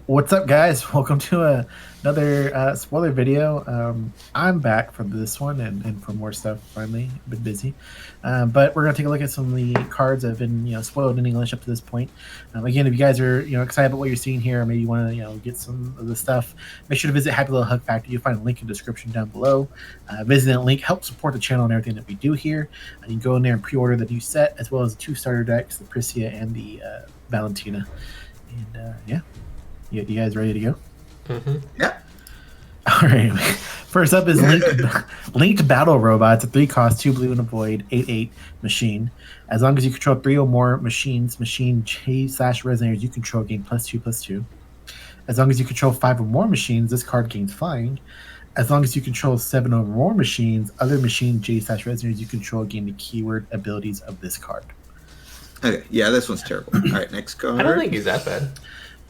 What's up, guys? Welcome to another spoiler video. I'm back for this one and for more stuff. Finally, been busy, but we're gonna take a look at some of the cards that have been spoiled in English up to this point. Again, if you guys are excited about what you're seeing here, or maybe you want to get some of the stuff, make sure to visit Happy Little Hug Factory. You'll find a link in the description down below. Visit that link, help support the channel and everything that we do here. You can go in there and pre-order the new set as well as the 2 starter decks, the Pricia and the Valentina. And yeah. You guys ready to go? Mm-hmm. Yeah. All right. First up is Linked Battle Robot. It's a 3-cost, 2 blue and a void, 8/8 machine. As long as you control 3 or more machine J/resonators you control gain +2/+2. As long as you control 5 or more machines, this card gains flying. As long as you control 7 or more machines, other machine J/resonators you control gain the keyword abilities of this card. Okay, yeah, this one's terrible. All right, next card. I don't think he's that bad.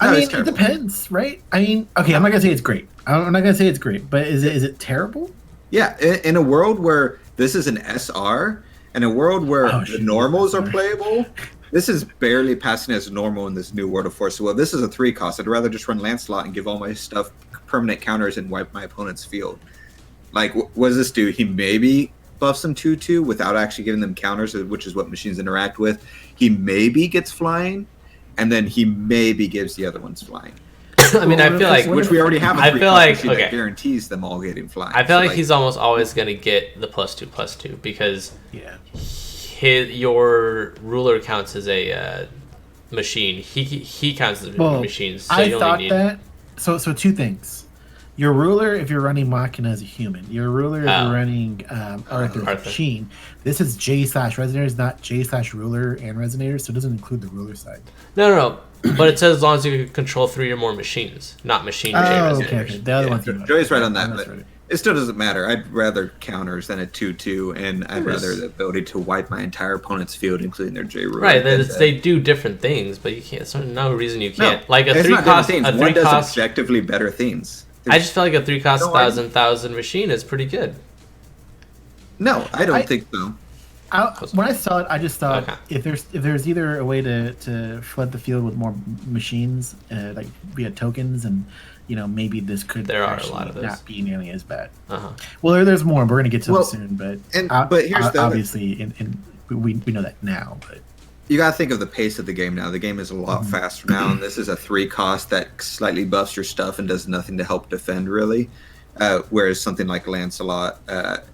I mean, it depends, right? I mean, okay, I'm not gonna say it's great. I'm not gonna say it's great, but is it terrible? Yeah, in a world where this is an SR, and a world where the normals are playable, this is barely passing as normal in this new World of Force. Well, this is a 3-cost. I'd rather just run Lancelot and give all my stuff permanent counters and wipe my opponent's field. Like, what does this do? He maybe buffs them 2/2 without actually giving them counters, which is what machines interact with. He maybe gets flying. And then he maybe gives the other ones flying. I mean, I feel like which we already have. I feel like that guarantees them all getting flying. I feel like he's almost always going to get the +2/+2 because your ruler counts as a machine. He counts as machines. So I thought that. So 2 things. Your ruler, if you're running Machina as a human. Your ruler, if you're running Arthur's machine. This is J/resonators, not J/ruler and resonators, so it doesn't include the ruler side. No. But it says as long as you can control 3 or more machines, not machine J/resonators. Okay. The other one's Joey's right on that, but it still doesn't matter. I'd rather counters than a 2/2, and I'd rather the ability to wipe my entire opponent's field, including their J ruler. Right, they do different things, but you can't. There's no reason you can't. Like a 3-cost, one does objectively better things. I just feel like a 3-cost 1,000 machine is pretty good. No, I don't think so. When I saw it, I just thought if there's either a way to flood the field with more machines, like via tokens, and maybe this could not be nearly as bad. Well, there's more. We're gonna get to them soon, but here's obviously, we know that now, but. You gotta think of the pace of the game now. The game is a lot faster now, and this is a 3-cost that slightly buffs your stuff and does nothing to help defend, really. Whereas something like Lancelot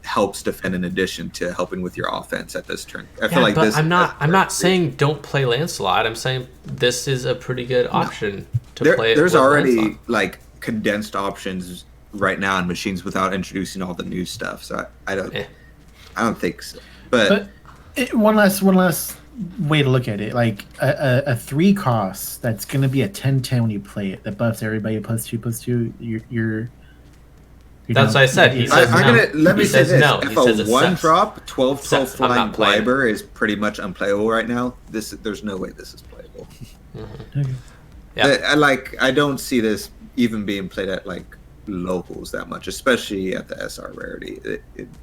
helps defend in addition to helping with your offense at this turn. I feel like this. I'm not saying don't play Lancelot. I'm saying this is a pretty good option to play. There's already Lancelot. like condensed options right now in machines without introducing all the new stuff. So I don't think so. But one last way to look at it, like a 3-cost that's going to be a 10/10 when you play it, that buffs everybody +2/+2. You're that's what I said. He says let me say this: no. if a 1-drop 12/12 flying Gliber is pretty much unplayable right now, there's no way this is playable. I don't see this even being played at like locals that much, especially at the SR rarity.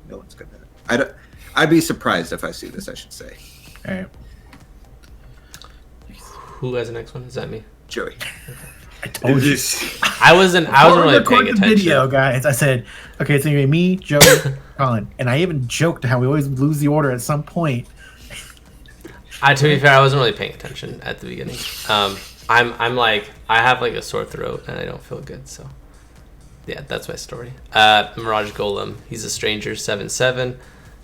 No one's gonna. I'd be surprised if I see this, I should say. All right. Who has the next one? Is that me? Joey. I told you. I wasn't really paying attention. Video, guys. I said, okay, it's gonna be me, Joey, Colin, and I even joked how we always lose the order at some point. To be fair, I wasn't really paying attention at the beginning. I'm like, I have like a sore throat and I don't feel good, so yeah, that's my story. Mirage Golem. He's a stranger, 7/7.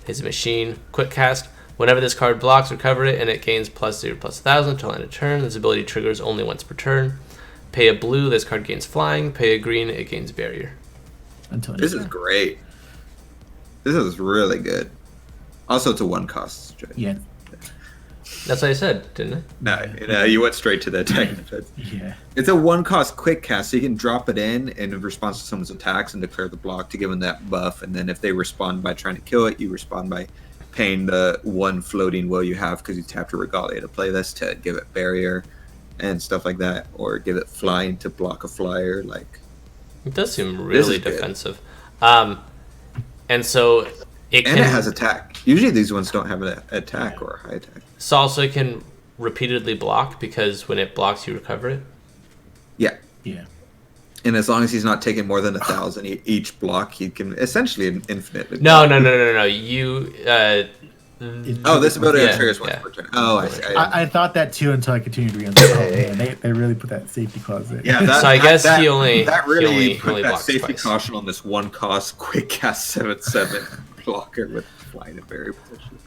He's a machine. Quick cast. Whenever this card blocks, recover it, and it gains +0/+1,000 until end of turn. This ability triggers only once per turn. Pay a blue, this card gains flying. Pay a green, it gains barrier. This is great. This is really good. Also, it's a 1-cost. Yeah. That's what I said, didn't I? No, you went straight to the attack. Yeah. It's a 1-cost quick cast, so you can drop it in response to someone's attacks and declare the block to give them that buff. And then if they respond by trying to kill it, you respond by paying the 1 floating will you have because you tapped your Regalia to play this to give it barrier and stuff like that, or give it flying to block a flyer. Like, it does seem really defensive. And so it has attack. Usually these ones don't have an attack or a high attack. So also it can repeatedly block because when it blocks you recover it. Yeah. Yeah. And as long as he's not taking more than 1,000 each block, he can essentially infinitely. No. You. This ability triggers once per turn. Oh, I see. I thought that too until I continued reading. They really put that safety clause in. Yeah, So I guess he only put that blocks safety twice. caution on this one cost quick cast 7/7 blocker with flying and barrier position.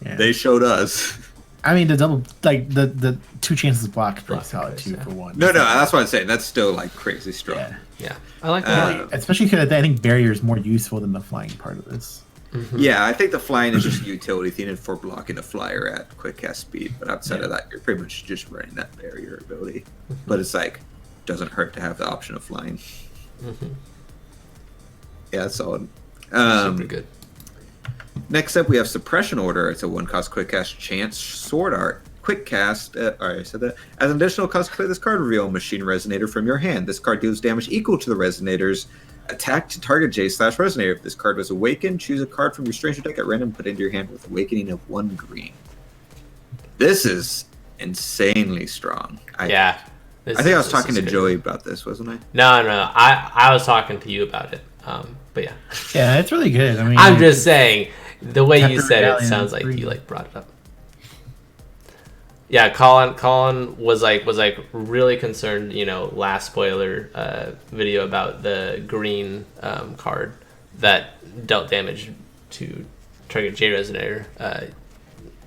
Yeah. They showed us. I mean, the double, like the 2 chances blocked pretty solid twice, too yeah. for 1. No, that's what I'm saying. That's still like crazy strong. Yeah. Yeah, I like that. Especially because I think barrier is more useful than the flying part of this. Mm-hmm. Yeah, I think the flying is just a utility thing for blocking a flyer at quick cast speed. But outside of that, you're pretty much just running that barrier ability. But it's like, doesn't hurt to have the option of flying. Mm-hmm. Yeah, it's solid. Super good. Next up, we have Suppression Order. It's a 1-cost quick cast chance sword art. Quick cast. Alright, I said that. As an additional cost, play this card, reveal a Machine Resonator from your hand. This card deals damage equal to the Resonator's attack to target J/Resonator. If this card was awakened, choose a card from your Stranger deck at random, put it into your hand with Awakening of 1 green. This is insanely strong. Yeah. I think I was talking to Joey about this, wasn't I? No. I was talking to you about it. But yeah. Yeah, it's really good. I mean, I'm just saying, the way you said it Rebellion sounds like 3. you like brought it up. Yeah, Colin was like really concerned. Last spoiler video about the green card that dealt damage to target J Resonator.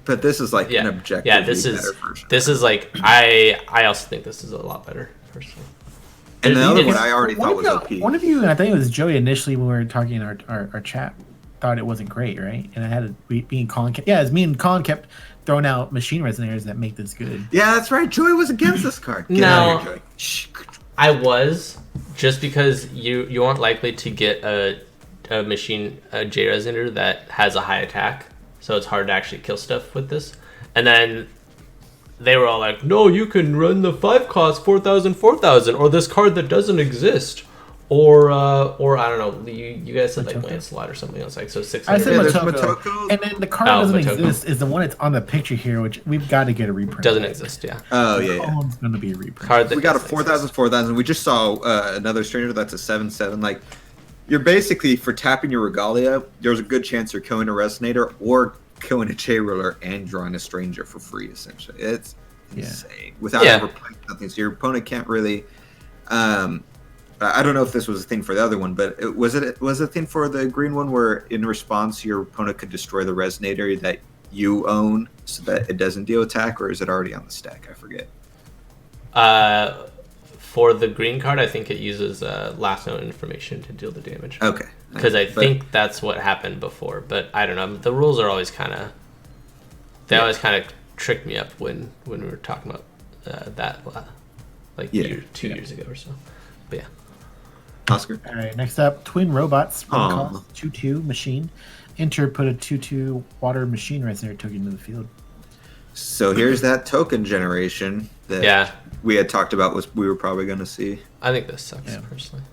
But this is like an objectively better version. This is like I also think this is a lot better personally. And the other one I already thought was OP. One of you, and I think it was Joey initially when we were talking in our chat, thought it wasn't great, right? And I had me and Colin. Yeah, it's me and Colin kept throwing out Machine Resonators that make this good. Yeah, that's right. Joey was against this card. Get No. out of here, Joey. Shh. I was, just because you aren't likely to get a J Resonator that has a high attack, so it's hard to actually kill stuff with this. And then they were all like, no, you can run the 5-cost 4,000, or this card that doesn't exist. Or I don't know, you guys said like Lancelot or something else, like so 600. I said there's Motoko. And then the card that doesn't Motoko. exist is the one that's on the picture here, which we've got to get a reprint. Doesn't exist, yeah. Oh, yeah. Colin's going to be a reprint. Card that We got a doesn't 4,000, 4,000. We just saw another Stranger that's a 7/7. Like, you're basically, for tapping your Regalia, there's a good chance you're killing a Resonator or killing a J-Roller and drawing a Stranger for free, essentially. It's insane. Without ever playing something. So your opponent can't really... I don't know if this was a thing for the other one, but was it a thing for the green one where in response your opponent could destroy the Resonator that you own so that it doesn't deal attack, or is it already on the stack? I forget. For the green card, I think it uses last known information to deal the damage. Okay. Because I think that's what happened before, but I don't know. The rules are always kind of... They always kind of tricked me up when we were talking about that like 2 years ago or so. But yeah. Oscar. All right, next up, Twin Robots, 2/2 machine. Enter, put a 2/2 water Machine Resonator token into the field. So here's that token generation that we had talked about we were probably going to see. I think this sucks, personally.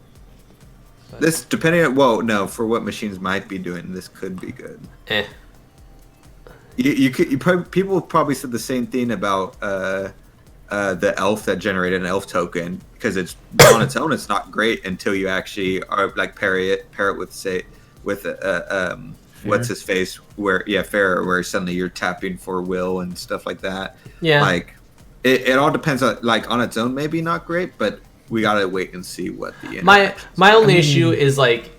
But This, depending on, for what machines might be doing, this could be good. People probably said the same thing about the elf that generated an elf token, because it's on its own it's not great until you actually are like pair it with what's his face where Farrah, where suddenly you're tapping for will and stuff like that. Like it all depends on, like, on its own maybe not great, but we gotta wait and see what the my only issue is like,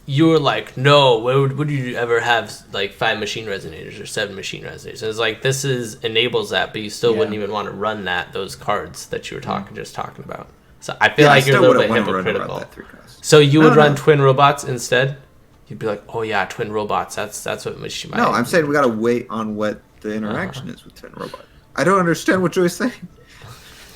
you were like, no, would you ever have like 5 Machine Resonators or 7 Machine Resonators? And it's like, this enables that, but you still wouldn't even want to run those cards that you were talking about. So I feel like you're a little bit hypocritical. So you would run Twin Robots instead? You'd be like, oh yeah, Twin Robots. That's what Machine. No, I'm saying we gotta wait on what the interaction is with Twin Robot. I don't understand what Joey's saying.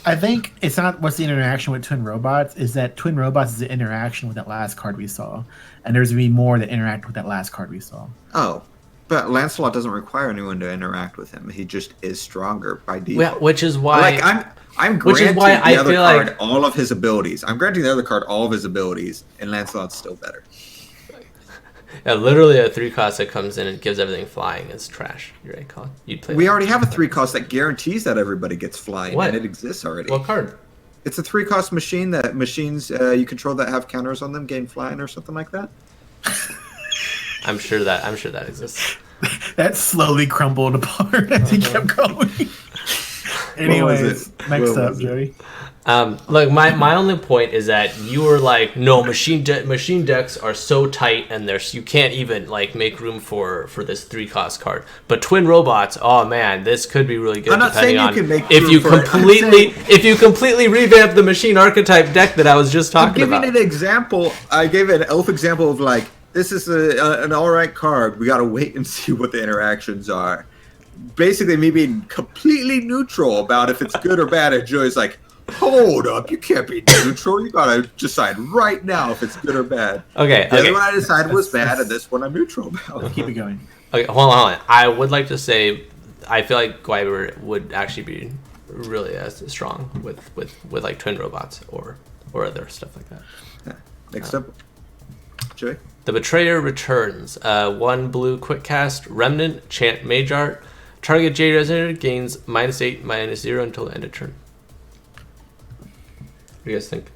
I think it's not what's the interaction with Twin Robots, is that Twin Robots is the interaction with that last card we saw. And there's going to be more that interact with that last card we saw. Oh, but Lancelot doesn't require anyone to interact with him. He just is stronger by default. Yeah, which is why... Like, I'm granting the other feel card like all of his abilities. I'm granting the other card all of his abilities, and Lancelot's still better. Yeah, literally a 3-cost that comes in and gives everything flying is trash. You're right, Colin. You'd play. We already have a 3-cost that guarantees that everybody gets flying, What? and it exists already. What card? It's a 3-cost machine that machines you control that have counters on them gain flying or something like that. I'm sure that exists. That slowly crumbled apart as he kept going. Anyways, next up, Joey. Look, my only point is that you were like, no, machine decks are so tight and you can't even like make room for this 3-cost card. But twin robots, oh man, this could be really good. I'm not saying you can make if you room if you completely revamp the machine archetype deck that I was just talking about. I'm giving an example. I gave an elf example of like, this is an alright card. We gotta wait and see what the interactions are. Basically, me being completely neutral about if it's good or bad, and Joey's like, hold up, you can't be neutral. You gotta decide right now if it's good or bad. Okay. The other one I decided was bad, and this one I'm neutral about. Keep it going. Okay, hold on. I would like to say, I feel like Gwyber would actually be really as strong with like twin robots or other stuff like that. Yeah. Next up, Joey. The Betrayer returns. 1 blue quick cast, Remnant, Chant Mage Art. Target J Resonator gains -8, -0 until the end of turn. What do you guys think?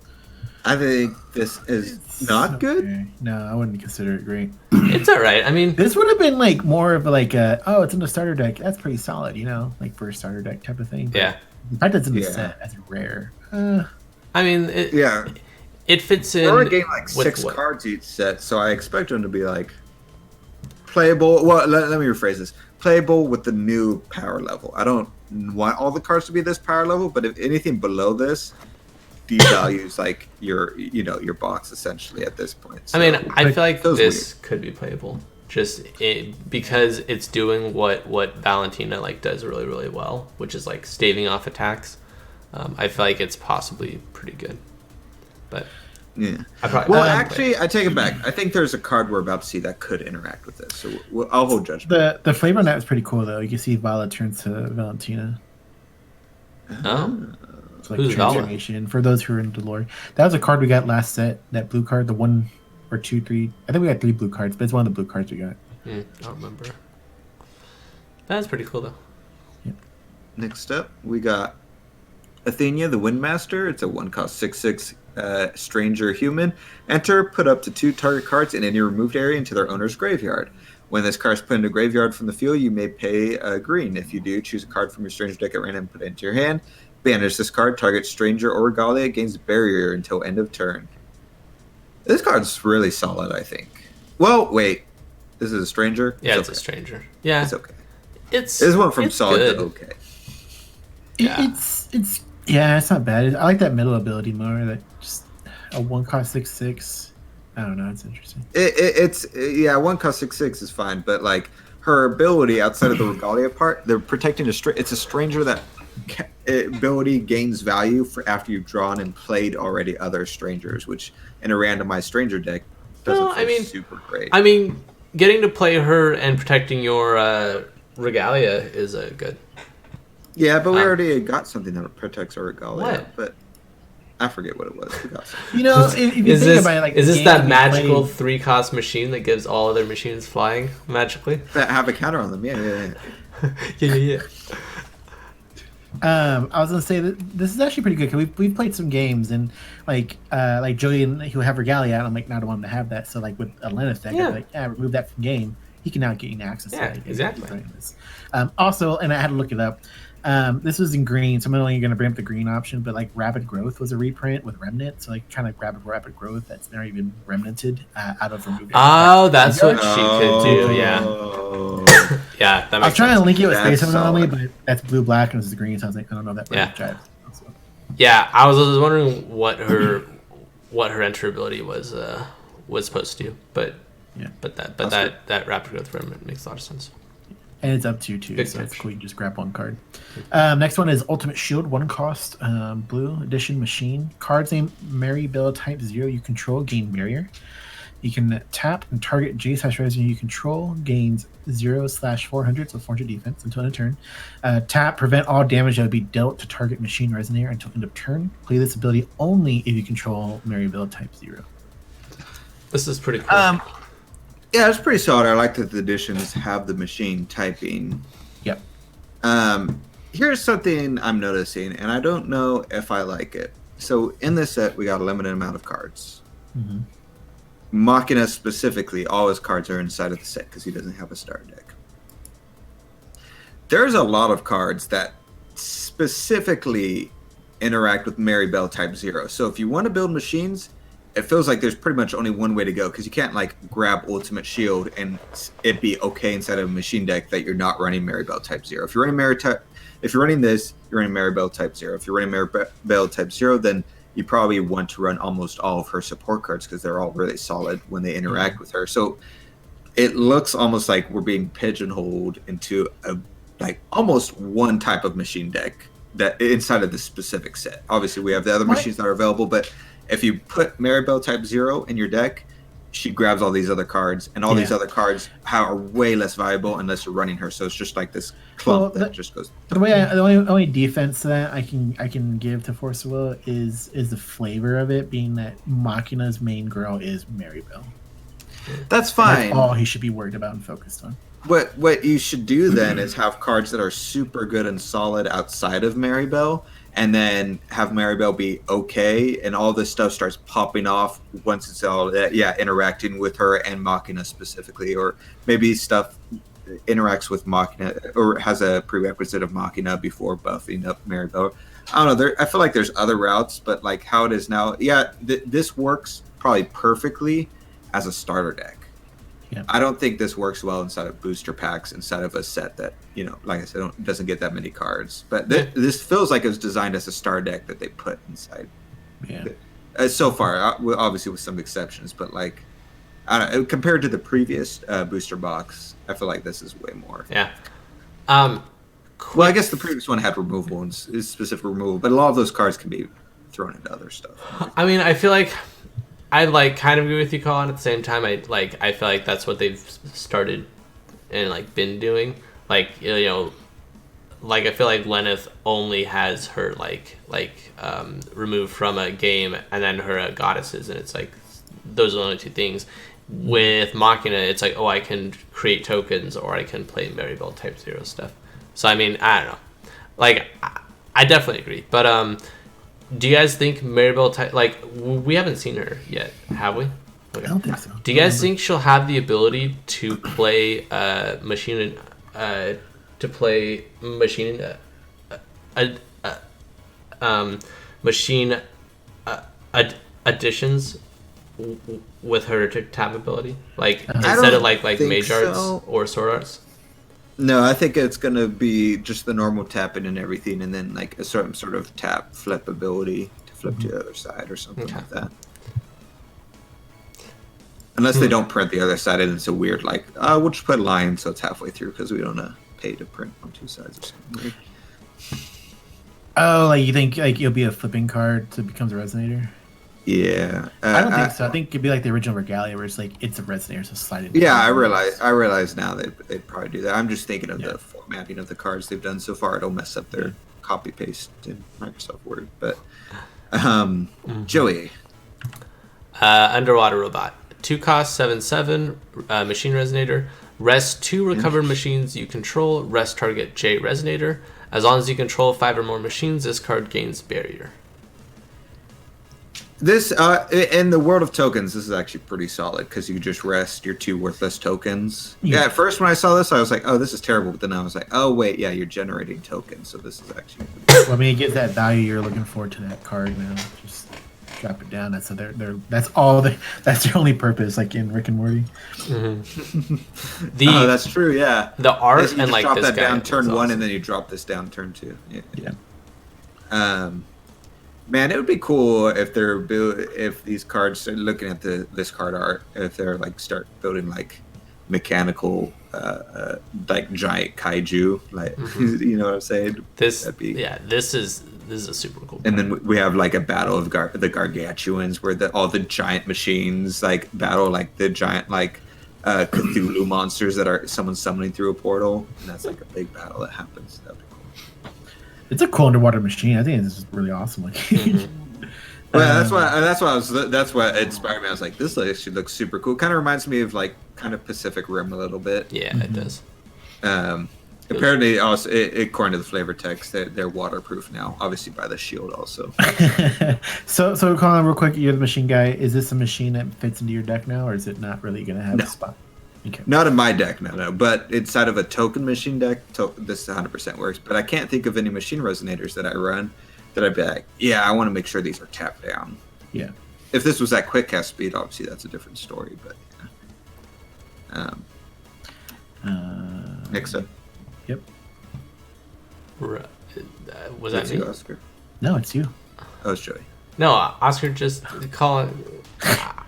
I think this is not good. Okay. No, I wouldn't consider it great. It's alright. I mean, This would have been like more of like oh, it's in the starter deck. That's pretty solid, you know, like for a starter deck type of thing. But yeah. the fact that it's in the set, that's rare. I mean, it fits in. We're already getting like 6 cards each set, so I expect them to be like playable. Well, let me rephrase this: playable with the new power level. I don't want all the cards to be this power level, but if anything below this, devalues like your box essentially at this point. So, I mean, I feel like this weird. could be playable, because it's doing what Valentina like does really really well, which is like staving off attacks. I feel like it's possibly pretty good. But yeah, actually, I take it back. I think there's a card we're about to see that could interact with this, so I'll hold judgment. The flavor on that is pretty cool though. You can see Vala turns to Valentina. It's like Who's transformation for those who are into lore. That was a card we got last set. That blue card, the 1 or 2, 3. I think we got 3 blue cards, but it's one of the blue cards we got. I don't remember. That's pretty cool though. Yeah. Next up, we got Athenia, the Windmaster. It's a 1-cost 6/6 stranger human. Enter, put up to 2 target cards in any removed area into their owner's graveyard. When this card is put into a graveyard from the field, you may pay green. If you do, choose a card from your stranger deck at random and put it into your hand. Banish this card. Target stranger or regalia gains barrier until end of turn. This card's really solid, I think. Well, wait. This is a stranger? Yeah, it's a stranger. Yeah. It's okay. It's went from solid to okay. Yeah. It's not bad. I like that middle ability more. That just a 1-cost 6/6. I don't know. It's interesting. It's 1-cost 6/6 is fine, but like her ability outside of the regalia part, they're protecting it's a stranger that ability gains value for after you've drawn and played already other strangers, which in a randomized stranger deck doesn't feel super great. I mean, getting to play her and protecting your regalia is good. Yeah, but we already got something that protects our regalia. What? But I forget what it was. We got something. You know, if you think about it, like, is this that magical 3-cost machine that gives all other machines flying magically? That have a counter on them. Yeah. yeah. I was gonna say that this is actually pretty good because we've played some games and like Joey and who have Regalia, and I'm like not want him to have that. So like with Atlantis deck, I'm like remove that from game. He can now gain access to it. Exactly. Also, and I had to look it up. This was in green, so I'm only going to bring up the green option. But like Rapid Growth was a reprint with Remnant, so like kind of Rapid Growth that's not even remnanted out of removed. Oh, that's what she could do. Yeah. Yeah, that makes I was trying to link it with Space solid. Anomaly, but that's blue-black and this is green, so I was like, I don't know that. Yeah, I was wondering what her enter ability was supposed to do, but that Rapid Growth Remnant makes a lot of sense. And it's up to you too, Good so it's catch. cool. You just grab one card. Next one is Ultimate Shield, 1-cost blue edition machine. Cards named Mary Bell Type 0 you control gain barrier. You can tap and target J/Resonator you control, gains 0/400, so 400 defense until end of turn. Tap, prevent all damage that would be dealt to target machine Resonator until end of turn. Play this ability only if you control Mary Bell Type 0. This is pretty cool. Yeah, it's pretty solid. I like that the editions have the machine typing. Yep. Here's something I'm noticing, and I don't know if I like it. So in this set, we got a limited amount of cards. Mm-hmm. Machina specifically, all his cards are inside of the set because he doesn't have a starter deck. There's a lot of cards that specifically interact with Maribel Type 0. So if you want to build machines, it feels like there's pretty much only one way to go because you can't like grab Ultimate Shield and it be okay inside of a machine deck that you're not running Maribel Type 0. If you're running this, you're running Maribel Type 0. If you're running Maribel Type 0, then you probably want to run almost all of her support cards because they're all really solid when they interact with her. So it looks almost like we're being pigeonholed into a like almost one type of machine deck that inside of the specific set. Obviously, we have the other machines that are available, but if you put Maribel Type 0 in your deck, she grabs all these other cards, and all these other cards are way less viable unless you're running her. So it's just like this clump that just goes. The only defense to that I can give to Force of Will is the flavor of it being that Machina's main girl is Maribel. That's fine. That's all he should be worried about and focused on. What you should do then is have cards that are super good and solid outside of Maribel, and then have Maribel be okay, and all this stuff starts popping off once it's all interacting with her and Machina specifically, or maybe stuff interacts with Machina or has a prerequisite of Machina before buffing up Maribel. I don't know. I feel like there's other routes, but like how it is now, this works probably perfectly as a starter deck. Yeah. I don't think this works well inside of booster packs, inside of a set that, like I said, doesn't get that many cards. But this feels like it was designed as a star deck that they put inside. Yeah. So far, obviously with some exceptions, but like, I don't know, compared to the previous booster box, I feel like this is way more. Yeah. Well, I guess the previous one had removal and specific removal, but a lot of those cards can be thrown into other stuff. I mean, I feel like I like kind of agree with you, Colin. At the same time, I feel like that's what they've started and like been doing. Like I feel like Lenneth only has her removed from a game, and then her goddesses, and it's like those are the only two things. With Machina, it's like I can create tokens or I can play Maribel Type 0 stuff. So I mean, I don't know. Like I definitely agree, but do you guys think Maribel type we haven't seen her yet, have we? Okay. I don't think so. Do you guys think she'll have the ability to play machine additions with her tap ability, instead of like Mage Arts or Sword Arts? No, I think it's going to be just the normal tapping and everything, and then like a certain sort of tap flip ability to flip to the other side or something like that. Unless they don't print the other side, and it's a weird we'll just put line so it's halfway through because we don't pay to print on two sides or something. Oh, you think it'll be a flipping card so it becomes a Resonator? Yeah, I don't think so. I think it'd be like the original Regalia, where it's it's a Resonator, so slide it. Yeah, I realize now they'd probably do that. I'm just thinking of the formatting of the cards they've done so far. It'll mess up their copy paste in Microsoft Word. But Joey, Underwater Robot, 2 cost 7/7, Machine Resonator. Rest 2 recovered machines you control. Rest target J Resonator. As long as you control 5 or more machines, this card gains barrier. This in the world of tokens, this is actually pretty solid because you just rest your 2 worthless tokens. Yeah, at first when I saw this, I was like, "Oh, this is terrible," but then I was like, "Oh, wait, yeah, you're generating tokens, so this is actually." Well, I mean, it gives that value you're looking for to that card now. Just drop it down. That's that's their only purpose, like in Rick and Morty. Mm-hmm. That's true. Yeah, the art and like drop this that guy down turn 1, awesome. and then you drop this down turn 2. Yeah. Man, it would be cool if if these cards are looking at this card art, if they're start building mechanical giant kaiju, you know what I'm saying? This is a super cool. And then we have a battle of the gargantuans where all the giant machines battle the giant Cthulhu monsters that are someone summoning through a portal, and that's a big battle that happens. That'd be cool. It's a cool underwater machine. I think this is really awesome. Well, that's what inspired me. I was like, this actually looks super cool. Kind of reminds me of kind of Pacific Rim a little bit. Yeah, it does. Apparently, also according to the flavor text, they're waterproof now. Obviously, by the shield also. so Colin, real quick, you're the machine guy. Is this a machine that fits into your deck now, or is it not really going to have a spot? Okay. Not in my deck, no. But inside of a token machine deck, this 100% works. But I can't think of any machine resonators that I run that I'd be like, yeah, I want to make sure these are tapped down. Yeah. If this was at quick cast speed, obviously that's a different story. But mixup. Yep. Was that me? Oscar? No, it's you. Oh, it's Joey. No, Oscar just Colin.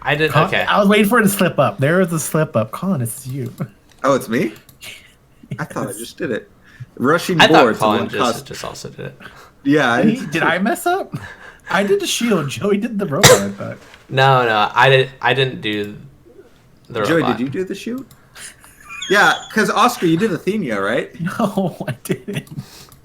I did. Colin, Okay. I was waiting for it to slip up. There was a slip up. Colin, it's you. Oh, it's me? I thought I just did it. Rushing I boards. thought Colin just also did it. Yeah. Did I mess up? I did the shield. Joey did the robot, I thought. No, I didn't do the Joey, robot. did you do the shoot? Yeah, because Oscar, you did Athenia, right? No, I didn't.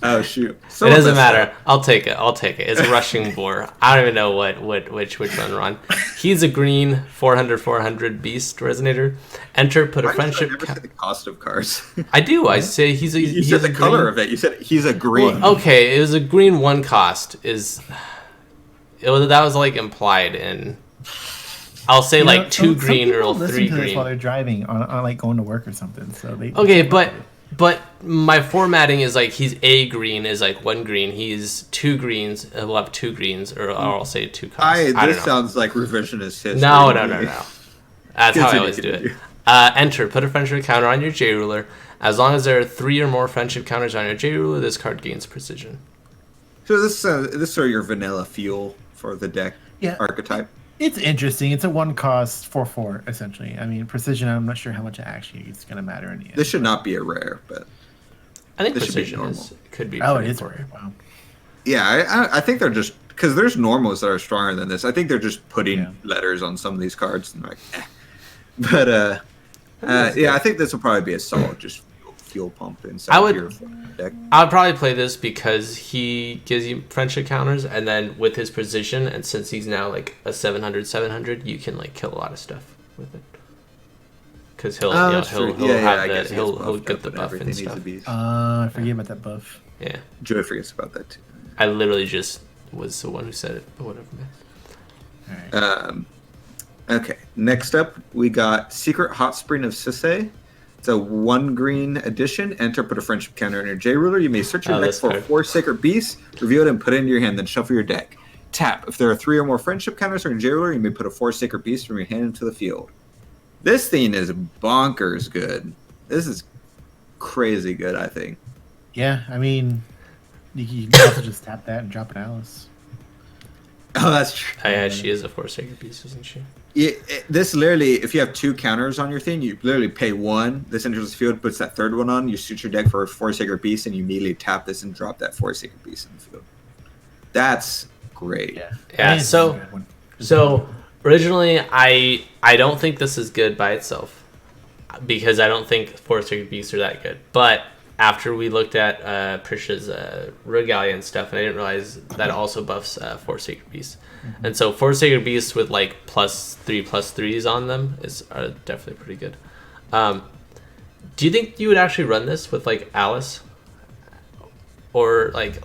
Oh shoot! It doesn't matter. I'll take it. It's a rushing boar. I don't even know which one we're on. He's a green 400 beast resonator. Enter, put a friendship. I never said the cost of cards. I do. I say he's a. You said the color of it. You said he's a green. Well, okay, it was a green 1 cost. That was like implied in. I'll say like 2 green or 3 green. While they're driving on like going to work or something. So they. Okay, but my formatting is like he's a green is like 1 green. He's 2 greens. He'll have 2 greens, or I'll say 2 costs. This sounds like revisionist history. No. That's how I always do it. Enter. Put a friendship counter on your J ruler. As long as there are 3 or more friendship counters on your J ruler, this card gains precision. So this is sort of your vanilla feel for the deck archetype. It's interesting. It's a 1 cost 4/4 essentially. I mean, precision. I'm not sure how much actually it's going to matter in the end. This should not be a rare, but I think precision could be. Oh, it is rare. Wow. Yeah, I think they're just because there's normals that are stronger than this. I think they're just putting letters on some of these cards and like, But I think this will probably be a solid just fuel pump inside your deck. I would probably play this because he gives you friendship counters, and then with his precision, and since he's now like a 700, you can like kill a lot of stuff with it. Because he'll get the buff and stuff. I forget about that buff. Yeah, Joey forgets about that too. I literally just was the one who said it, but whatever, man. All right. Okay, next up we got Secret Hot Spring of Sisay. It's a 1 green addition. Enter, put a friendship counter in your J ruler. You may search your deck for 4 sacred beasts, reveal it, and put it into your hand. Then shuffle your deck. Tap. If there are 3 or more friendship counters on your J ruler, you may put a 4 sacred beast from your hand into the field. This thing is bonkers good. This is crazy good, I think. Yeah, I mean, you can also just tap that and drop an Alice. Oh, that's true. Oh, yeah, she is a 4 sacred beast, isn't she? This literally, if you have 2 counters on your thing, you literally pay 1. This enters the field, puts that 3rd one on. You shoot your deck for a 4 sacred beast, and you immediately tap this and drop that 4 sacred beast in the field. That's great. Yeah. So originally, I don't think this is good by itself because I don't think 4 sacred beasts are that good. But after we looked at Pricia's Regalia and stuff, and I didn't realize that also buffs 4 sacred beasts. Mm-hmm. And so 4 sacred beasts with like +3/+3s on them are definitely pretty good. Do you think you would actually run this with like Alice, or like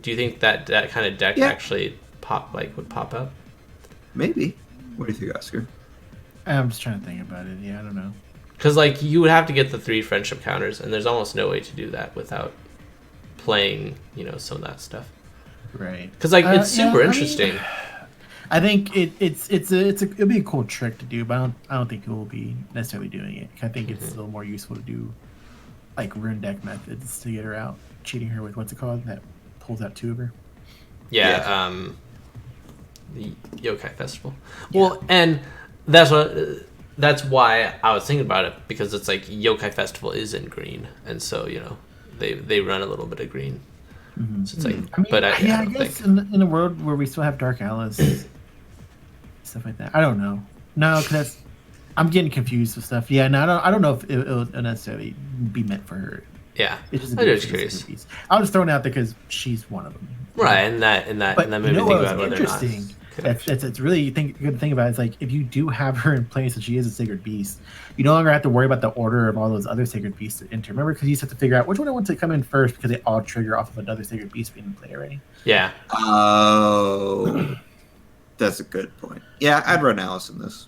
do you think that kind of deck actually would pop up? Maybe. What do you think, Oscar? I'm just trying to think about it. Yeah, I don't know. Because like you would have to get the 3 friendship counters, and there's almost no way to do that without playing, some of that stuff. Right. Because like it's super interesting. I think it'd be a cool trick to do, but I don't think it will be necessarily doing it. I think it's a little more useful to do like rune deck methods to get her out, cheating her with what's it called that pulls out 2 of her. Yeah. The Yokai Festival. Well, and that's why I was thinking about it, because it's like Yokai Festival is in green, and so they run a little bit of green. Mm-hmm. So it's like, I guess in a world where we still have Dark Alice, stuff like that. I don't know. No, because I'm getting confused with stuff. Yeah, no, I don't know if it'll necessarily be meant for her. Yeah, it's just I'm just curious. I was throwing it out there because she's one of them. Right, and that made me think about whether or not. It's really good to think about. It's like if you do have her in place and she is a sacred beast, you no longer have to worry about the order of all those other sacred beasts to enter. Remember, because you used to have to figure out which one I want to come in first because they all trigger off of another sacred beast being in play already. Yeah. Oh, that's a good point. Yeah, I'd run Alice in this.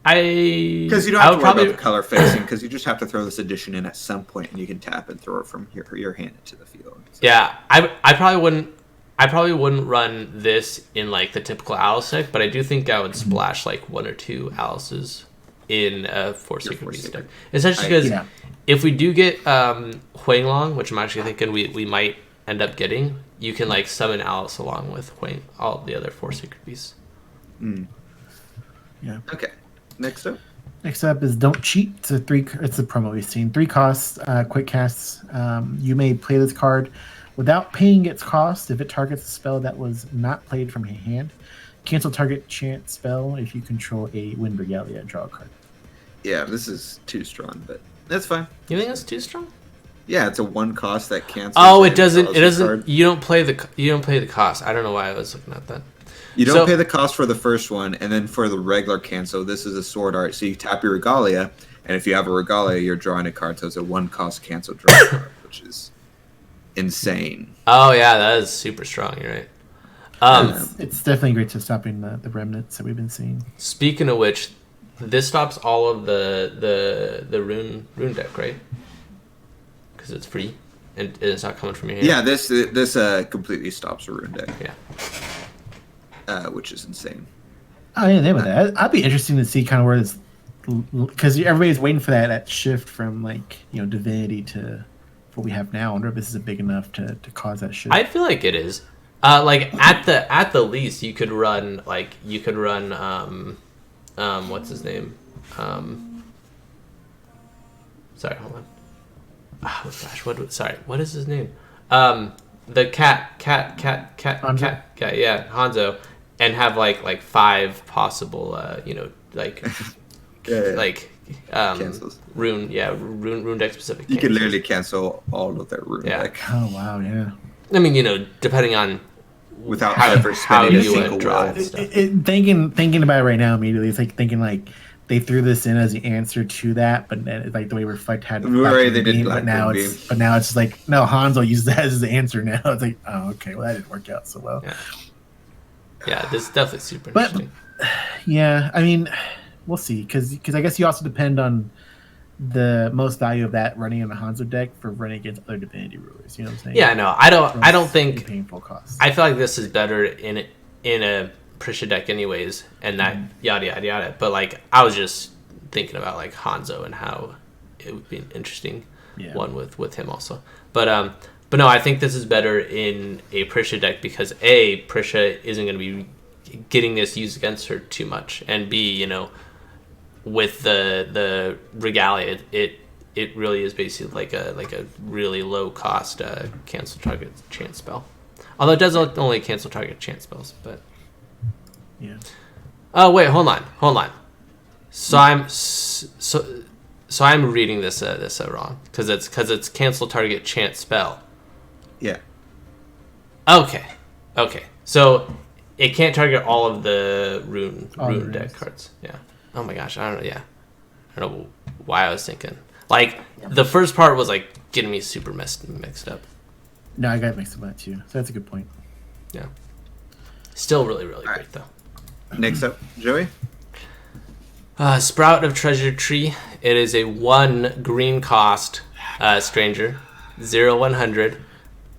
Because you don't have to worry about the color facing, because you just have to throw this addition in at some point, and you can tap and throw it from your hand into the field. So. Yeah, I probably wouldn't. I probably wouldn't run this in like the typical Alice deck, but I do think I would splash like 1 or 2 Alices in a 4 Sacred Beast deck. Essentially because if we do get Huang Long, which I'm actually thinking we might end up getting, you can like summon Alice along with Huang, all the other 4 Sacred Beasts. Mm. Yeah. Okay. Next up is Don't Cheat. It's a promo we've seen. 3 costs, quick casts. You may play this card without paying its cost if it targets a spell that was not played from your hand. Cancel target chant spell if you control a Wind Regalia. Draw a card. Yeah, this is too strong, but that's fine. You think that's too strong? Yeah, it's a 1 cost that cancels. Oh, it doesn't. It doesn't. You don't play the cost. I don't know why I was looking at that. You don't pay the cost for the first one, and then for the regular cancel, this is a sword art. So you tap your Regalia, and if you have a Regalia, you're drawing a card. So it's a 1 cost cancel draw card, which is insane. Oh yeah, that is super strong. You're right. It's definitely great to stopping the remnants that we've been seeing. Speaking of which, this stops all of the rune deck, right? Because it's free and it's not coming from your hand. Yeah, this completely stops a rune deck. Yeah, which is insane. Oh yeah, name of that. I'd be interesting to see kind of where this, because everybody's waiting for that shift from like divinity to what we have now. I wonder if this is big enough to cause that shift. I feel like it is. Like at the least, you could run what's his name? Sorry, hold on. Oh gosh, what is his name? The cat guy, yeah, Hanzo, and have like 5 possible cancels. rune deck specific. You can literally cancel all of their rune deck. Oh wow, yeah. I mean, depending on without how ever spending a you single would draw will. Thinking about it right now immediately, it's like thinking like they threw this in as the answer to that, but like the way Reflect had right, they did but now it's just like no, Hanzo uses that as the answer now. It's like, oh okay, well that didn't work out so well. Yeah, this is definitely super interesting. Yeah, I mean, we'll see because I guess you also depend on the most value of that running in a Hanzo deck for running against other divinity rulers. You know what I'm saying? Yeah, no, I don't think painful costs. I feel like this is better in a Pricia deck anyways, and that yada yada yada. But like I was just thinking about like Hanzo and how it would be an interesting one with him also. But no, I think this is better in a Pricia deck because A, Pricia isn't going to be getting this used against her too much, and B, with the Regalia, it really is basically like a really low cost cancel target chance spell. Although it does only cancel target chance spells, but yeah. Oh wait, hold on. So I'm reading this wrong because it's cancel target chance spell. Yeah. Okay. So it can't target all of the rune deck cards. Yeah. Oh my gosh, I don't know why I was thinking. Like the first part was like getting me super mixed up. No, I got mixed up that too. So that's a good point. Yeah. Still really, really great though. Next up, Joey. Sprout of Treasure Tree. It is a 1 green cost stranger, 0/100.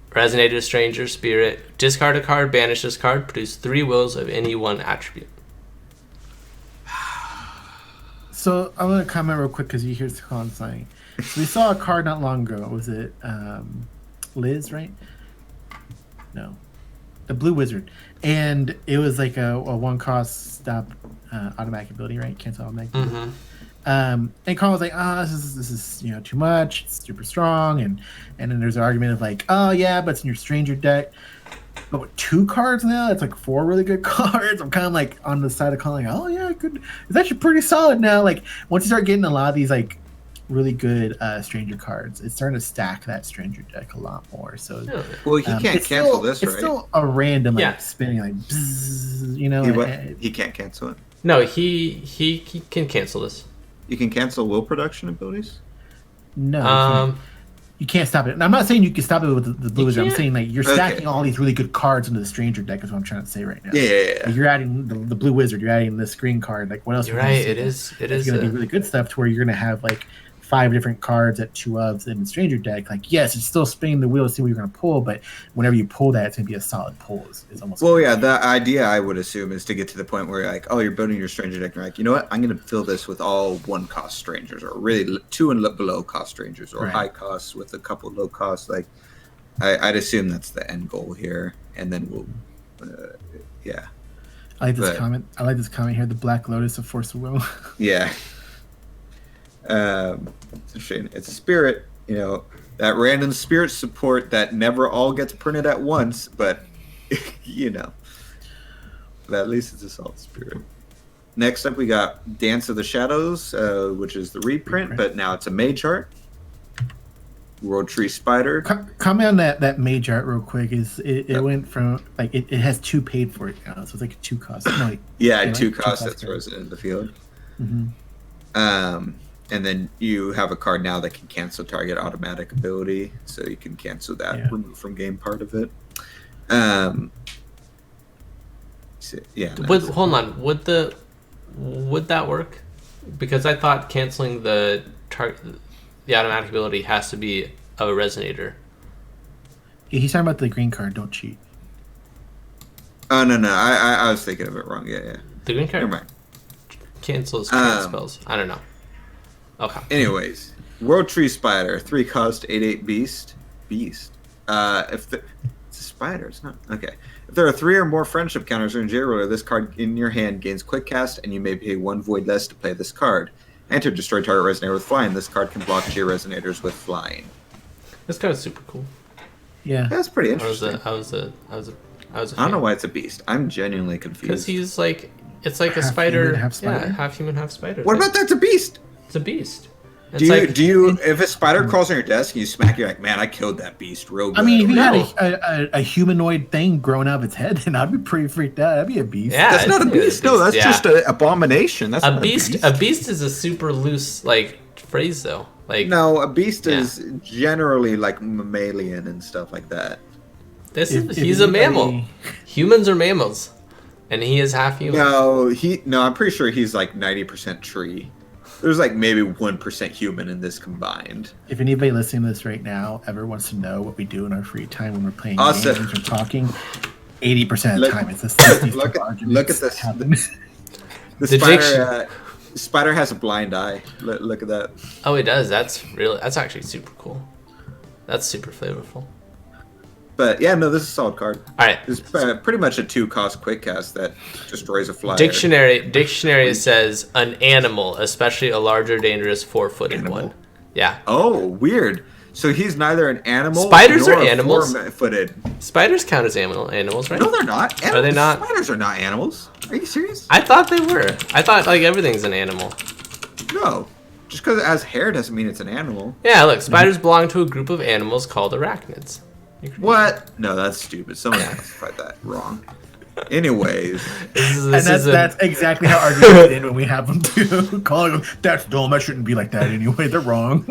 Resonator, Stranger, Spirit. Discard a card, banish this card. Produce 3 wills of any 1 attribute. So I'm gonna comment real quick because you hear Colin saying. So we saw a card not long ago. Was it Liz? Right? No, the Blue Wizard, and it was like a 1 cost stop automatic ability, right? Cancel automatic. Mm-hmm. And Colin was like, this is too much. It's super strong, and then there's an argument of like, oh yeah, but it's in your stranger deck. But with 2 cards now, it's like 4 really good cards. I'm kind of like on the side of calling, oh yeah, good. It's actually pretty solid now. Like once you start getting a lot of these like really good stranger cards. It's starting to stack that stranger deck a lot more. So Well, he can't it's cancel still, this, it's right? still a random Yeah. like spinning like bzzz, you know. He can't cancel it. No, he can cancel this. You can cancel will production abilities. No, you can't stop it. And I'm not saying you can stop it with the blue wizard. I'm can't. saying like you're stacking all these really good cards into the stranger deck is what I'm trying to say right now. Yeah. Like, you're adding the blue wizard, you're adding this green card. Like what else? You're right. It is It's going to be really good stuff to where you're going to have like 5 different cards at 2 ofs in the stranger deck. Like yes, it's still spinning the wheel to see what you're going to pull, but whenever you pull that, it's going to be a solid pull. Is almost. Well, yeah. The idea I would assume is to get to the point where you're like, oh, you're building your stranger deck. And you're like, you know what? I'm going to fill this with all 1-cost strangers, or really 2 and below cost strangers, or high costs with a couple low costs. Like, I'd assume that's the end goal here, and then we'll, yeah. I like this comment. I like this comment here. The Black Lotus of Force of Will. Yeah. It's a shame. It's a spirit, you know, that random spirit support that never all gets printed at once, but you know, but at least it's a solid spirit. Next up, we got Dance of the Shadows, which is the reprint, but now it's a mage art. World Tree Spider. Comment on that mage art real quick. It went from like it has 2 paid for it now, so it's like a 2 cost. No, like, yeah, 2 cost that throws it into the field. Mm-hmm. And then you have a card now that can cancel target automatic ability, so you can cancel that, remove from game part of it. Hold on. Would that work? Because I thought canceling the automatic ability has to be a Resonator. Yeah, he's talking about the green card. Don't cheat. Oh no, I was thinking of it wrong. Yeah. The green card Never mind. cancels spells. I don't know. Okay. Anyways, World Tree Spider, 3 cost, 8/8 beast. It's a spider. It's not okay. If there are 3 or more friendship counters in J-Roller, this card in your hand gains quick cast, and you may pay 1 void less to play this card. Enter destroy target resonator with flying. This card can block J resonators with flying. This card is super cool. Yeah, that's pretty interesting. I was a I don't know why it's a beast. I'm genuinely confused. Because he's like, it's like a spider. Human, half spider. Yeah, half human, half spider. What about that's a beast? It's a beast. Do you if a spider crawls on your desk and you smack, you're like, man, I killed that beast real good. I mean, if you had a humanoid thing growing out of its head, then I'd be pretty freaked out. That'd be a beast. Yeah, that's not a beast. No, that's just an abomination. That's a beast. A beast is a super loose like phrase though. Like no, a beast is generally like mammalian and stuff like that. He's a mammal. Humans are mammals, and he is half human. No, I'm pretty sure he's like 90% tree. There's like maybe 1% human in this combined. If anybody listening to this right now ever wants to know what we do in our free time when we're playing games and we're talking, 80% of the time it's this. Look at this. The spider has a blind eye. Look at that. Oh, it does. That's actually super cool. That's super flavorful. But yeah, no, this is a solid card. All right, it's pretty much a 2-cost quick cast that destroys a flyer. Dictionary says an animal, especially a larger, dangerous 4-footed one. Yeah. Oh, weird. So he's neither an animal. Spiders are animals. 4-footed. Spiders count as animals, right? No, they're not. Are they not? Spiders are not animals. Are you serious? I thought they were. I thought like everything's an animal. No. Just because it has hair doesn't mean it's an animal. Yeah, look, spiders belong to a group of animals called arachnids. What? No, that's stupid. Someone classified that wrong. Anyways. That's exactly how arguments end when we have them too. Calling them, that's dumb, that shouldn't be like that anyway. They're wrong.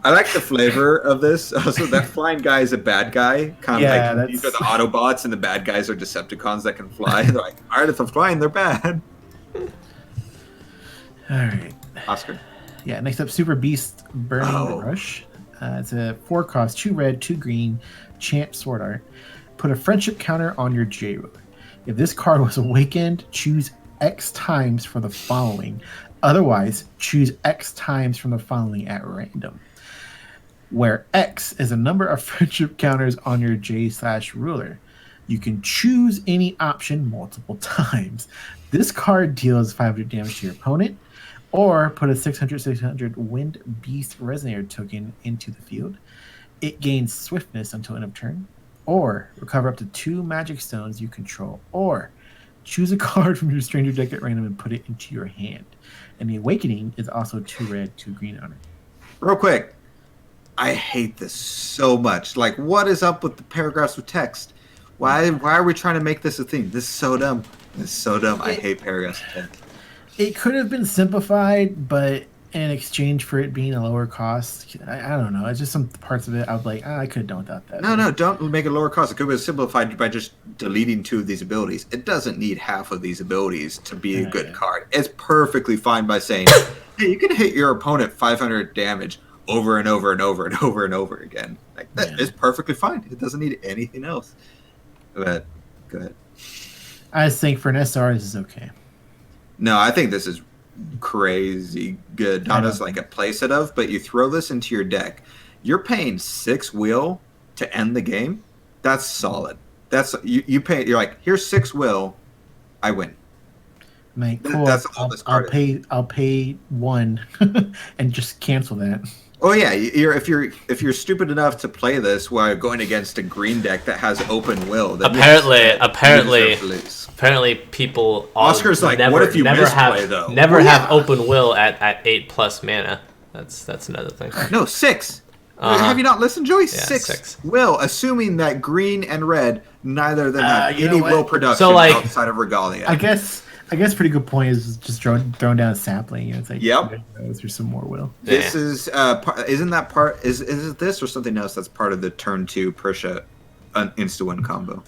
I like the flavor of this. Also, that flying guy is a bad guy. Kind of like these are the Autobots and the bad guys are Decepticons that can fly. They're like, all right, if they're flying, they're bad. All right. Oscar. Yeah, next up, Super Beast Burning Rush. It's a 4-cost, 2 red, 2 green, champ sword art. Put a friendship counter on your J-Roller. If this card was awakened, choose X times for the following. Otherwise, choose X times from the following at random. Where X is a number of friendship counters on your J/ruler. You can choose any option multiple times. This card deals 500 damage to your opponent. Or put a 600/600 Wind Beast Resonator token into the field. It gains swiftness until end of turn. Or recover up to 2 magic stones you control. Or choose a card from your stranger deck at random and put it into your hand. And the Awakening is also 2 red, 2 green on it. real quick. I hate this so much. Like, what is up with the paragraphs of text? Why are we trying to make this a thing? This is so dumb. This is so dumb. I hate paragraphs of text. It could have been simplified, but in exchange for it being a lower cost, I don't know. It's just some parts of it I was like, I could have done without that. No, don't make it lower cost. It could be simplified by just deleting 2 of these abilities. It doesn't need half of these abilities to be a good card. It's perfectly fine by saying, hey, you can hit your opponent 500 damage over and over and over and over and over again. Like that is perfectly fine. It doesn't need anything else. But go ahead. I just think for an SR, this is okay. No, I think this is crazy good. Not as like a playset of, but you throw this into your deck. You're paying 6 wheel to end the game. That's solid. That's you pay. You're like, here's 6 wheel, I win. Like, cool. That's all this card is. I'll pay 1 and just cancel that. Oh yeah, if you're stupid enough to play this while going against a green deck that has open will, then apparently people Oscar's like, what if you misplay though? Have open will at 8+ mana. That's another thing. No, 6. Have you not listened, Joey? Yeah, 6 will, assuming that green and red, neither of them have any will production so, like, outside of Regalia. I guess pretty good point is just throwing down a sapling. It's like, there's some more will. This is isn't that part? Is it this or something else that's part of the turn 2 Pricia insta-win combo?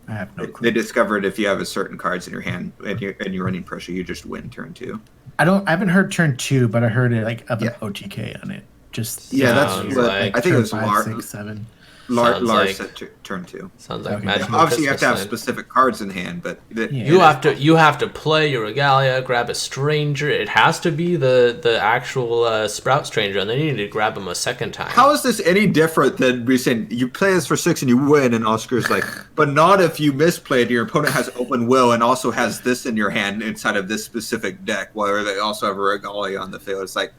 I have no clue. They discovered if you have a certain cards in your hand and you're running Pricia, you just win turn 2. I haven't heard turn 2, but I heard it like an OTK on it. Just that's what I think it was 5, 6, 7. Lars said turn 2. Sounds like magical. Obviously, you have to have Christmas specific cards in hand, but you have to play your Regalia, grab a stranger. It has to be the actual Sprout stranger, and then you need to grab him a second time. How is this any different than we saying you play this for 6 and you win, and Oscar's like, but not if you misplayed. Your opponent has open will and also has this in your hand inside of this specific deck, while they also have a Regalia on the field. It's like,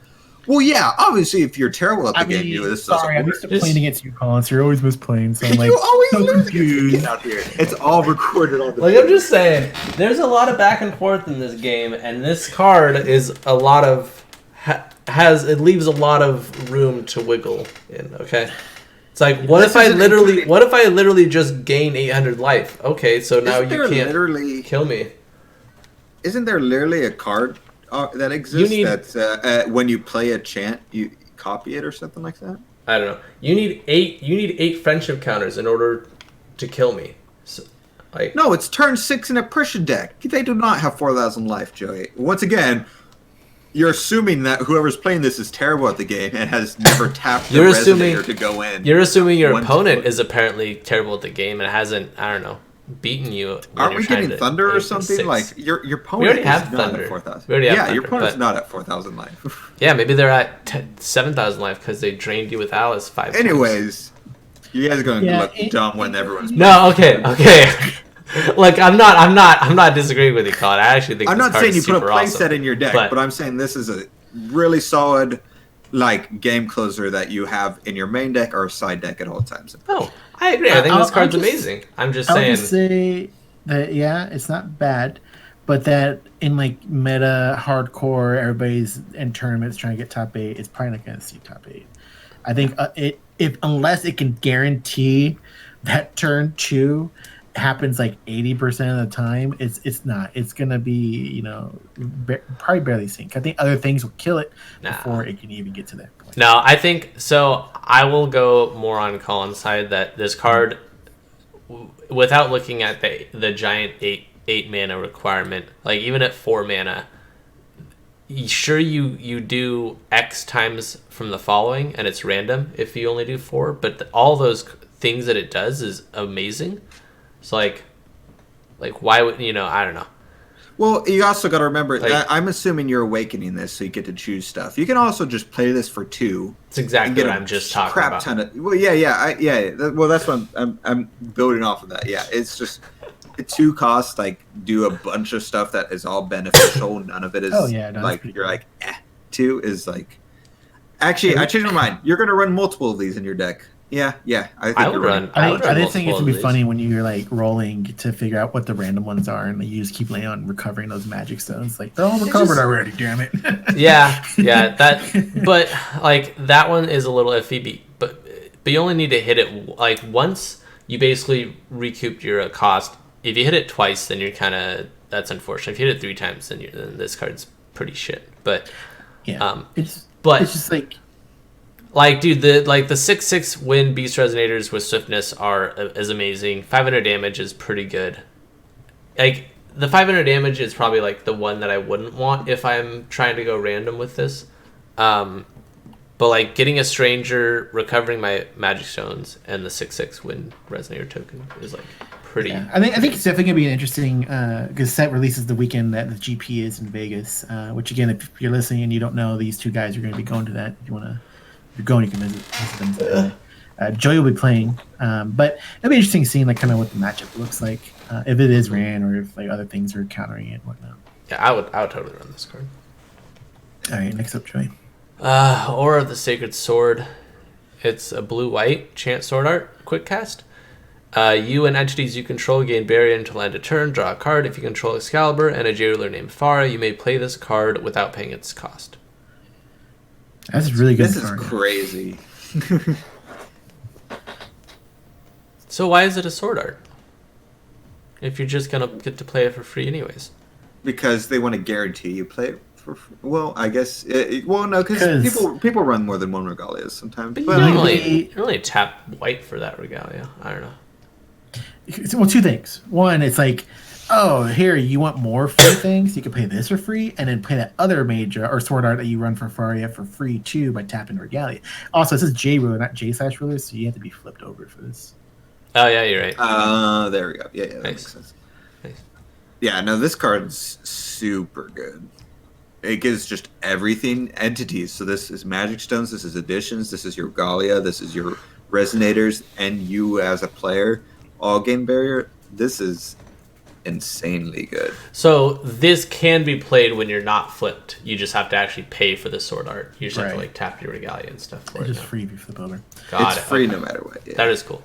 well, yeah, obviously, if you're terrible at the game, you this sorry, I'm used to playing against you, Colin, so you're always misplaying. So I'm like, you always so lose confused. out here. It's all recorded on the Like, I'm just saying, there's a lot of back and forth in this game, and this card is a lot of it leaves a lot of room to wiggle in. Okay, it's like, what if I literally just gain 800 life? Okay, so now you can't kill me. Isn't there literally a card that exists that's when you play a chant, you copy it or something like that? I don't know. You need 8 friendship counters in order to kill me. So, like, no, it's turn 6 in a Pricia deck. They do not have 4,000 life, Joey. Once again, you're assuming that whoever's playing this is terrible at the game and has never tapped the Resonator to go in. You're assuming your opponent is apparently terrible at the game and hasn't, I don't know, beaten you. Aren't we getting Thunder or something? Like, your opponent is not at 4,000. Your opponent's not at 4,000 life. Yeah, maybe they're at 7,000 life because they drained you with Alice 5 times. Anyways, you guys are going to look dumb when everyone's playing. No, okay. Like, I'm not disagreeing with you, Colin. I actually think I'm this not card saying you is put a super play awesome, set in your deck, but I'm saying this is a really solid, like, game closer that you have in your main deck or side deck at all times. Oh, I agree. I think this card's amazing. I'm just saying. I would say that it's not bad, but that in like meta hardcore, everybody's in tournaments trying to get top 8. It's probably not going to see top 8. I think unless it can guarantee that turn 2 happens like 80% of the time, it's not. It's gonna be probably barely sync. I think other things will kill it before it can even get to that point. No, I think so. I will go more on Colin's side that this card, without looking at the giant 8 mana requirement, like even at 4 mana, sure you do X times from the following and it's random if you only do 4, but all those things that it does is amazing. So like why would I don't know. Well, you also got to remember, I'm assuming you're awakening this, so you get to choose stuff. You can also just play this for 2. It's exactly what I'm just talking about. Ton of, well, well, that's what I'm building off of that. Yeah, it's just 2 costs. Like, do a bunch of stuff that is all beneficial. None of it is you're like 2 is like. Actually, I changed my mind. You're going to run multiple of these in your deck. Yeah. I think I would you're run. right. I did think multiple it's of gonna be these. funny when you're like rolling to figure out what the random ones are, and like, you just keep laying on recovering those magic stones. Like they're all recovered already. Damn it. Yeah. But like that one is a little iffy. But you only need to hit it like once. You basically recouped your cost. If you hit it twice, then you're kind of that's unfortunate. If you hit it 3 times, then this card's pretty shit. But yeah, it's just like, dude, the 6/6 win beast resonators with swiftness is amazing. 500 damage is pretty good. Like the 500 damage is probably like the one that I wouldn't want if I'm trying to go random with this. But like getting a stranger, recovering my magic stones, and the 6/6 win resonator token is like pretty. Yeah. I think it's definitely gonna be an interesting because set releases the weekend that the GP is in Vegas. Which again, if you're listening and you don't know, these two guys are going to be going to that. If you're going, you can visit them. Joey will be playing, but it'll be interesting seeing like kind of what the matchup looks like, if it is ran or if like other things are countering it and whatnot. Yeah, I would totally run this card. All right, next up, Joey. Aura of the Sacred Sword. It's a blue-white chant sword art, quick cast. You and entities you control gain barrier until end of turn. Draw a card. If you control Excalibur and a J-Ruler named Farah, you may play this card without paying its cost. That's really good. This is crazy. So why is it a sword art? If you're just gonna get to play it for free anyways. Because they want to guarantee you play it for free. Well, I guess. No, because people run more than one Regalia sometimes. But you don't really tap white for that Regalia. I don't know. Well, 2 things. One, it's like, oh, here, you want more free things? You can pay this for free, and then play that other major or sword art that you run for Faria for free too by tapping Regalia. Also, it says J ruler, not J/ruler, so you have to be flipped over for this. Oh yeah, you're right. There we go. Yeah, that Nice. makes sense. Nice. Yeah, no, this card's super good. It gives just everything entities. So this is magic stones, this is additions, this is your Regalia, this is your resonators, and you as a player all gain barrier. This is insanely good. So this can be played when you're not flipped. You just have to actually pay for the sword art. You just have to like tap your Regalia and stuff for It's it. just free if you flip over. It's free no matter what. Yeah. That is cool.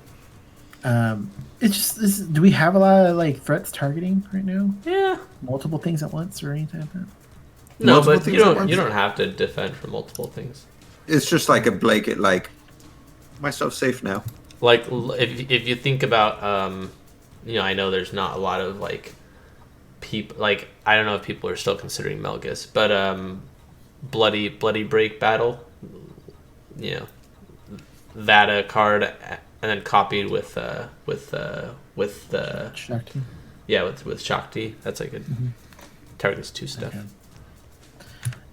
It's just do we have a lot of like threats targeting right now? Yeah. Multiple things at once or anything like that? No, Multiple but things you at don't once? have to defend for multiple things. It's just like a blanket, like, my stuff's safe now. Like if you think about I know there's not a lot of like people, like I don't know if people are still considering Melgus, but bloody break battle, that card and then copied with the Shakti. with Shakti. That's like a targets 2 stuff. Okay.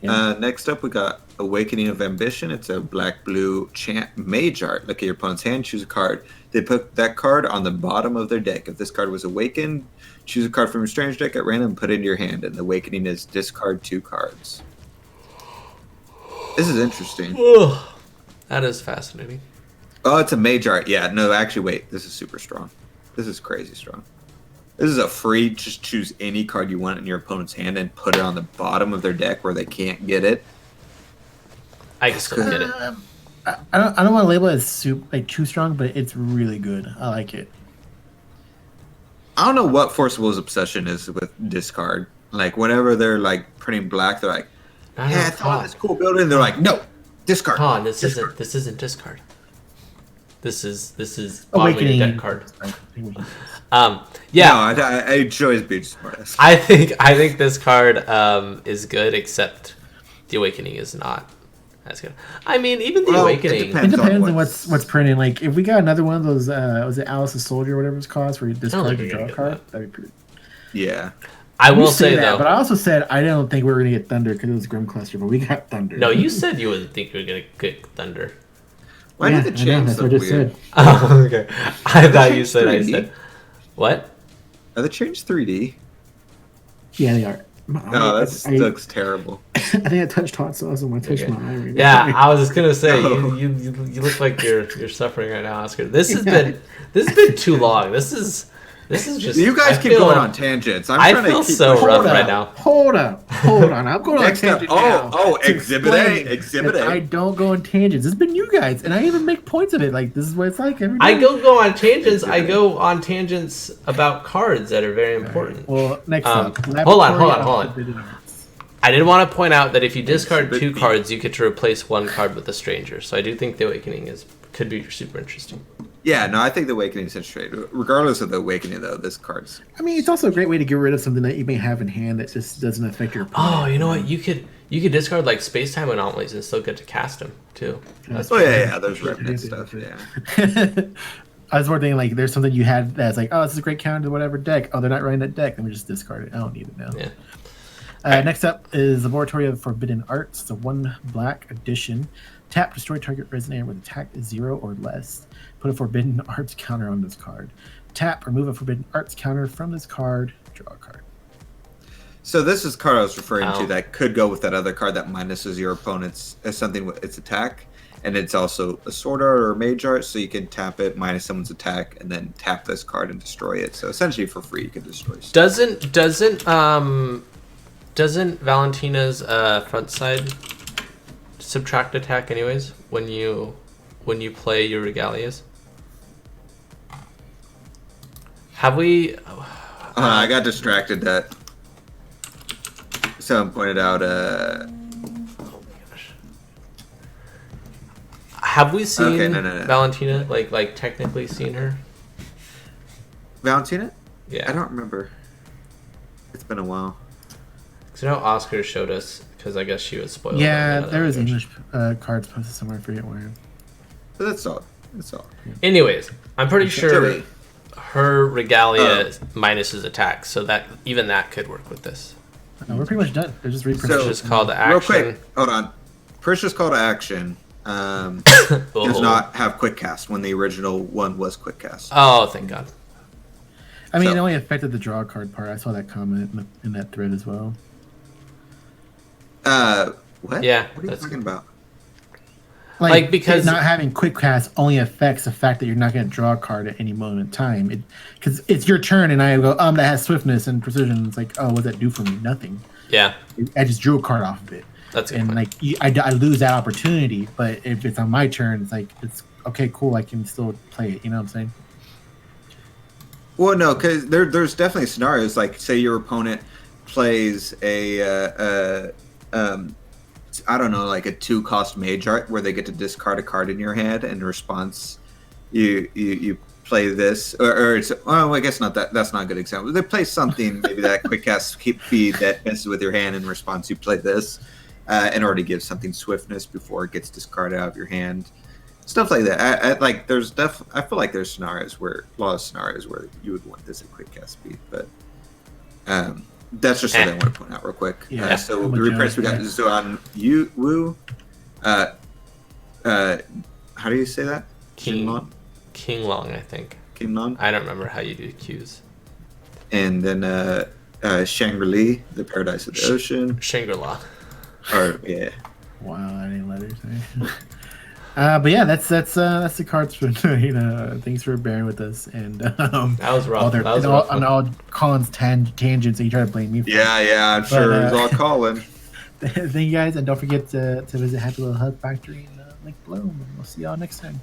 Yeah. Next up, we got Awakening of Ambition. It's a black-blue chant mage art. Look at your opponent's hand, choose a card. They put that card on the bottom of their deck. If this card was awakened, choose a card from your strange deck at random and put it into your hand. And the Awakening is discard 2 cards. This is interesting. Ugh, that is fascinating. Oh, it's a mage art. Yeah, no, actually, wait. This is super strong. This is crazy strong. This is a free, just choose any card you want in your opponent's hand and put it on the bottom of their deck where they can't get it. I can still get it. I don't want to label it as too strong, but it's really good. I like it. I don't know what Forcible's obsession is with discard. Like, whenever they're, like, printing black, they're like, I thought this cool building. And they're like, no, discard. Come on, this discard. isn't discard. This is Awakening deck card. Yeah. No, I enjoy his being smartest. I think this card is good, except the Awakening is not as good. I mean, even the Awakening. It depends on what's printing. Like, if we got another one of those, was it Alice's Soldier or whatever it's called, where you discard to draw a card? That'd be pretty. Yeah. I will say that, though. But I also said I don't think we were going to get Thunder because it was Grim Cluster, but we got Thunder. No, you said you wouldn't think you were going to get Thunder. Why did the change that's so what I just weird? said. Oh, okay. I thought you said 3D? I said. What? Are they changed 3D? Yeah, they are. No, that looks terrible. I think I touched hot sauce on my touch my eye. Right now. Yeah, I was just gonna say No. you look like you're suffering right now, Oscar. This has been too long. This This is just. You guys I keep feel- going on tangents. I'm I trying feel to keep so pushing rough it. right now. Hold on. I'm going on a Next up, tangent now. oh, to Exhibit A, explain Exhibit that A. I don't go on tangents. It's been you guys, and I even make points of it. Like, this is what it's like every day. I go on tangents. I go on tangents about cards that are very important. Well, next up. hold on. Laboratory of Forbidden Arts. I did want to point out that if you discard Exhibit 2 B. cards, you get to replace 1 card with a stranger. So I do think the Awakening could be super interesting. Yeah, no, I think the Awakening is interesting. Regardless of the Awakening, though, this card's... I mean, it's also a great way to get rid of something that you may have in hand that just doesn't affect your opponent. Oh, you know what? You could discard like space-time anomalies and still get to cast them too. That's yeah, there's remnant stuff, yeah. I was more thinking, like, there's something you had that's like, oh, this is a great counter to whatever deck. Oh, they're not running that deck. Let me just discard it. I don't need it now. Yeah. Next up is Laboratory of Forbidden Arts. It's a 1 black edition. Tap, destroy target Resonator with attack 0 or less. Put a Forbidden Arts counter on this card. Tap, remove a Forbidden Arts counter from this card. Draw a card. So this is the card I was referring to that could go with that other card that minuses your opponent's something with its attack. And it's also a Sword Art or a Mage Art, so you can tap it, minus someone's attack, and then tap this card and destroy it. So essentially for free, you can destroy stuff. Doesn't Valentina's front side subtract attack anyways when you play your Regalias? Have we? I got distracted. That someone pointed out. Oh my gosh. Have we seen no. Valentina? Like technically seen her? Valentina? Yeah. I don't remember. It's been a while. So I know Oscar showed us because I guess she was spoiled. Yeah, there was English cards posted somewhere. I forget where. But that's all. That's all. Anyways, I'm pretty sure Jimmy. her Regalia minuses attack, so that even that could work with this. We're pretty much done. They're just reprinting. Just call to action. Real quick, hold on. Precious call to action does not have quick cast when the original one was quick cast. Oh, thank God. I mean, So- it only affected the draw card part. I saw that comment in that thread as well. What? Yeah, What are you that's talking about? Like, because- not having quick cast only affects the fact that you're not going to draw a card at any moment in time. Because it's your turn, and I go, that has swiftness and precision. It's like, oh, what does that do for me? Nothing. Yeah, I just drew a card off of it. that's a good And point. like I lose that opportunity. But if it's on my turn, it's like it's okay, cool. I can still play it. You know what I'm saying? Well, no, because there's definitely scenarios like, say your opponent plays I don't know, like a 2-cost Mage Art where they get to discard a card in your hand, and in response, you play this, or it's, well, I guess not that. That's not a good example. They play something, maybe that quick cast keep feed that messes with your hand. In response, you play this, in order to give something swiftness before it gets discarded out of your hand. Stuff like that. I feel like there's scenarios where a lot of scenarios where you would want this at quick cast speed, but that's just something I want to point out real quick. Yeah. So I'm the with reprints we got you. Zuan Yu Wu. How do you say that? Jinlong? King Long, I think. Jinlong? I don't remember how you do Qs. And then Shangri-Li, the Paradise of the Ocean. Shangri-La. Or yeah. Wow, any letters. But yeah, that's the cards for thanks for bearing with us and That was rough. all their That was and rough. all Colin's tangents that you try to blame me for. Yeah, I'm sure But, it was all Colin. Thank you guys, and don't forget to visit Happy Little Hug Factory in Lake Bloom. And we'll see y'all next time.